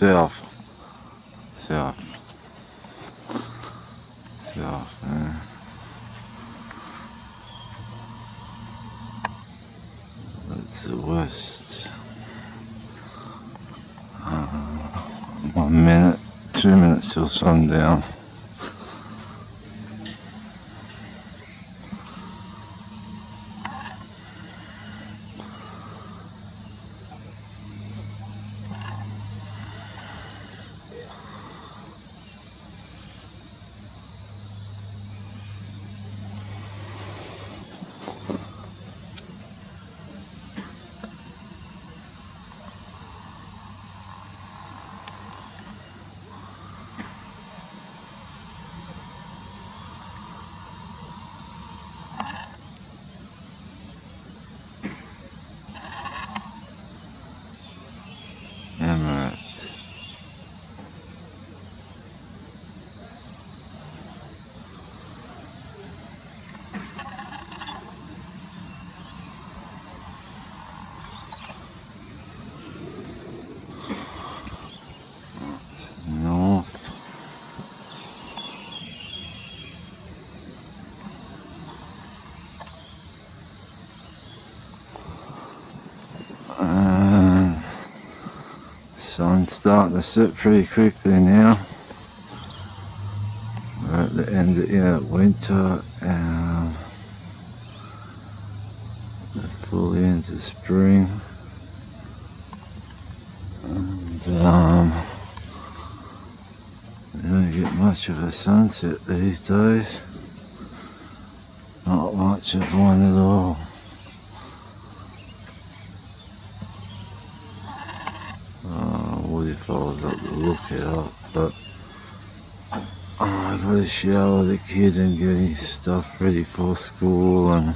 south. South. South, man. That's the west. 1 minute, 2 minutes till sundown. Emirates. North. And sun's starting to set pretty quickly now. We're at the end of winter and fully into spring. And we don't get much of a sunset these days. Not much of one at all. What if I was up to look it up, but I gotta shower the kid and get his stuff ready for school, and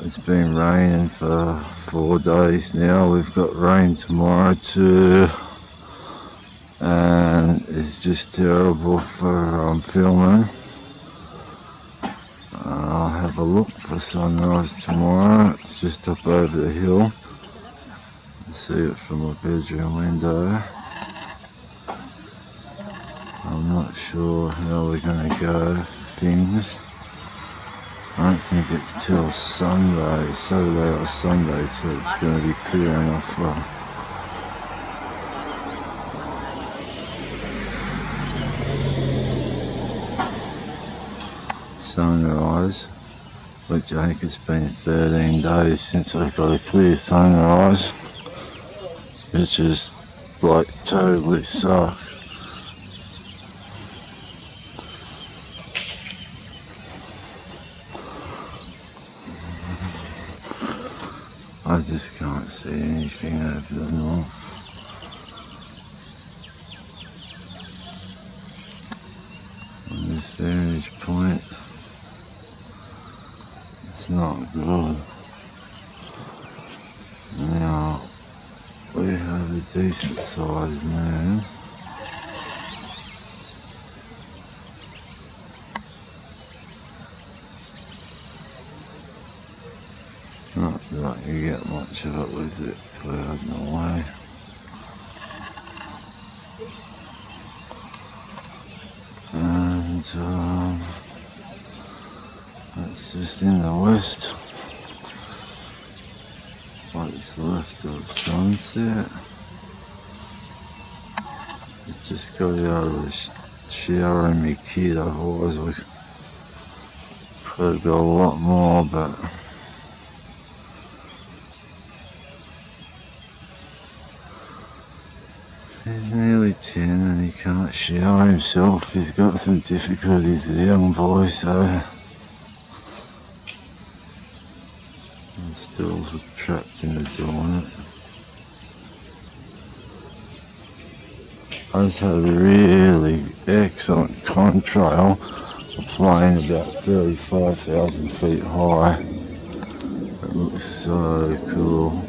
it's been raining for 4 days now. We've got rain tomorrow too, and it's just terrible for filming. I'll have a look for sunrise tomorrow. It's just up over the hill. I see it from my bedroom window. I'm not sure how we're going to go for things. I don't think it's till Sunday, Saturday or Sunday, so it's going to be clear enough for sunrise, which I think it's been 13 days since I've got a clear sunrise, which is like totally sucks. I just can't see anything over the north. On this vantage point, it's not good. Now, we have a decent sized moon. Not that you get much of it with it clouding away. And that's just in the west. What's left of sunset. Just got out of the shower and my kid, otherwise we could have got a lot more, but he's nearly 10 and he can't shower himself. He's got some difficulties, the young boy, so I'm still trapped in the doornet. I just had a really excellent contrail, a plane about 35,000 feet high. It looks so cool.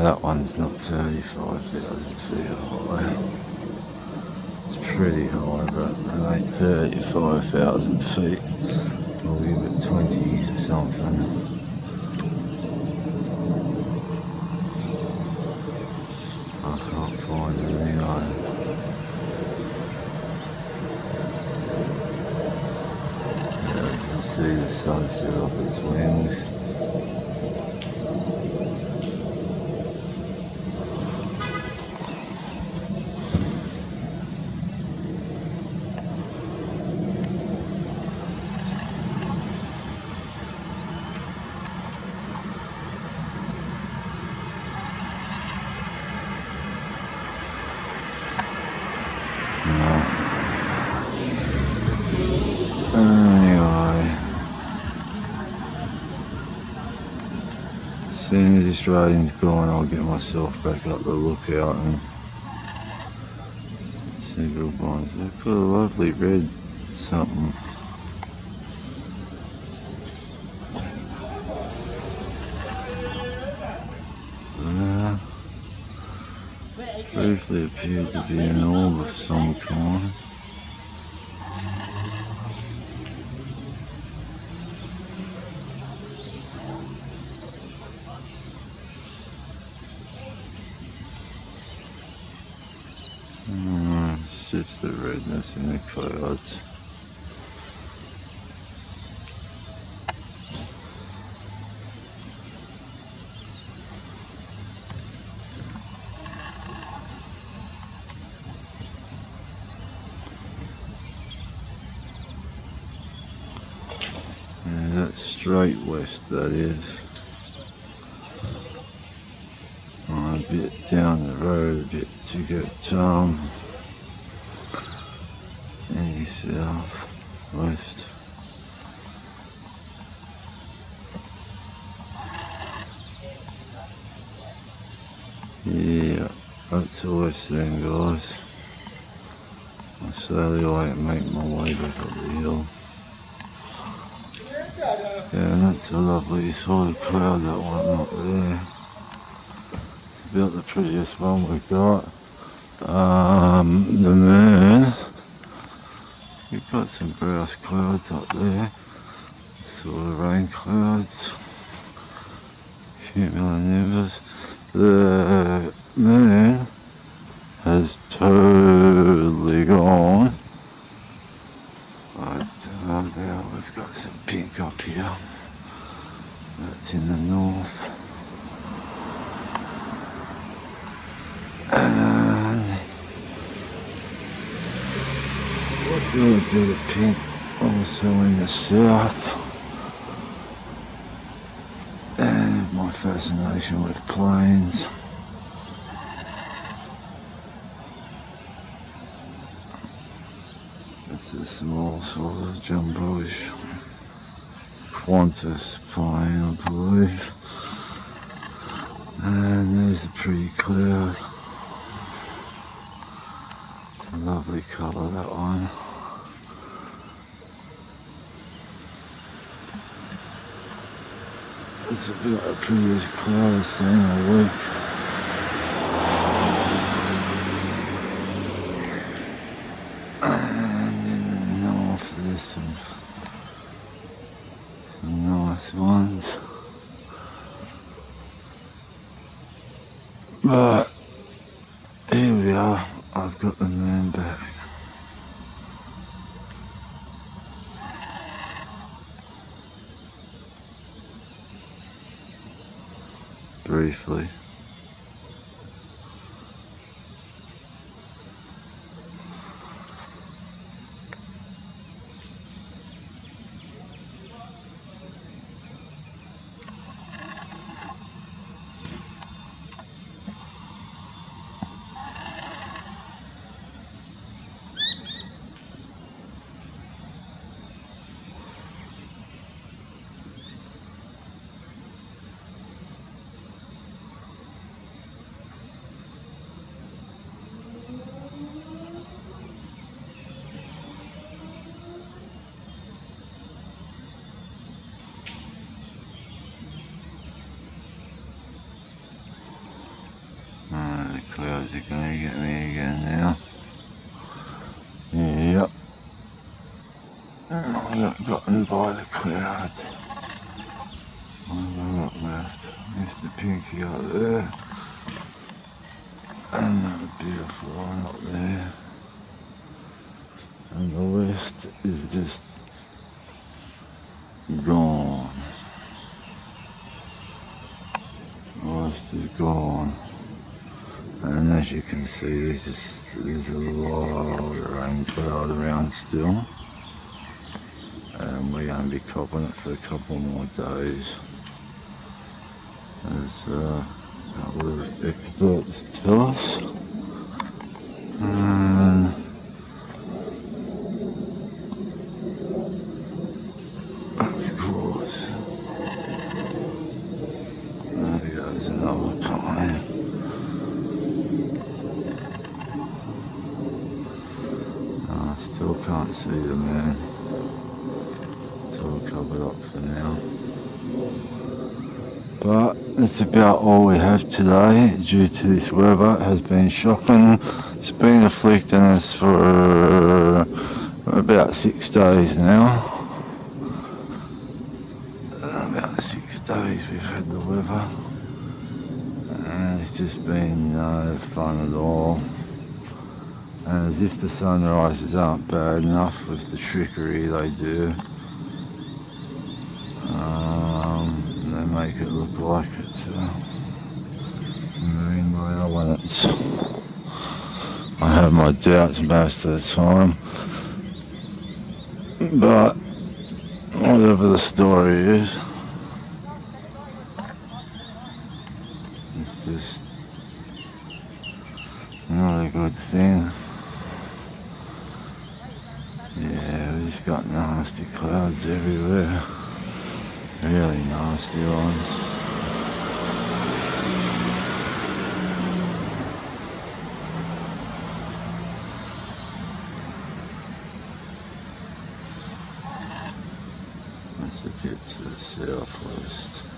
That one's not 35,000 feet high. It's pretty high, but it ain't 35,000 feet. I'll give it 20 something. I can't find it anyway. Yeah, you can see the sunset off its wings. Anyway, as soon as this rain's gone, I'll get myself back up the lookout and see good ones. We've got a lovely red something. Briefly appeared to be an orb of some kind. It's just the redness in the clouds. Yeah, that's straight west, that is. A bit down the road, a bit to get any south west. Yeah, that's the west then, guys. I slowly make my way back up the hill. Yeah, and that's a lovely sort of cloud, that one up there. It's about the prettiest one we've got. The moon. We've got some grouse clouds up there. Sort of rain clouds. Cumulonimbus. The moon has totally gone. But now we've got some pink up here. That's in the north. And a little bit of pink also in the south. And my fascination with planes. It's a small sort of jumbo-ish Qantas plane, I believe. And there's a pretty cloud. It's a lovely colour, that one. It's about the prettiest cloud I've seen all week. And in the north there's some nice ones. But here we are, I've got the moon back. Briefly. The clouds are going to get me again now. Yep. I got gotten by the clouds. What have I got left? Mr. Pinky up there. And that beautiful one up there. And the west is just gone. The west is gone. And as you can see, there's a lot of rain cloud around still. And we're going to be copping it for a couple more days. As our experts tell us. And of course, there goes another pine. I still can't see the moon. It's all covered up for now. But that's about all we have today due to this weather. It has been shocking. It's been afflicting us for about 6 days now. About 6 days we've had the weather. And it's just been no fun at all. And as if the sunrises aren't bad enough with the trickery they do. They make it look like it's marine by elements. I have my doubts most of the time, but whatever the story is, it's just not a good thing. Yeah, we just got nasty clouds everywhere. Really nasty ones. Let's get to the southwest.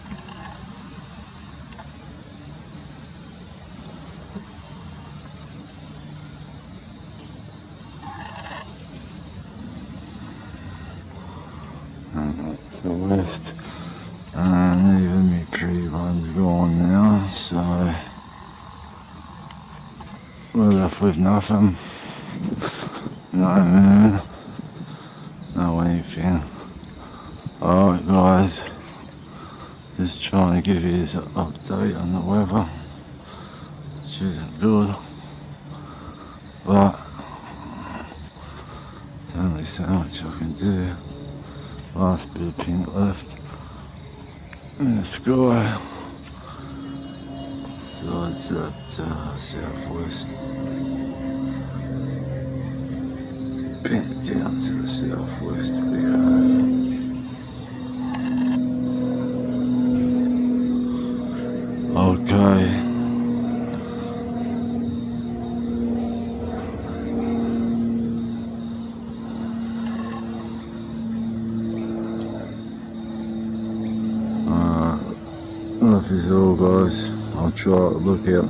And that's the west. And even my pretty one's gone now, so we're left with nothing. No moon, no anything. Alright guys, just trying to give you an update on the weather, which isn't good, but there's only so much I can do. Last bit of pink left in the sky, so it's that southwest, pink down to the southwest we have. Okay. Love is all guys. I'll try to look out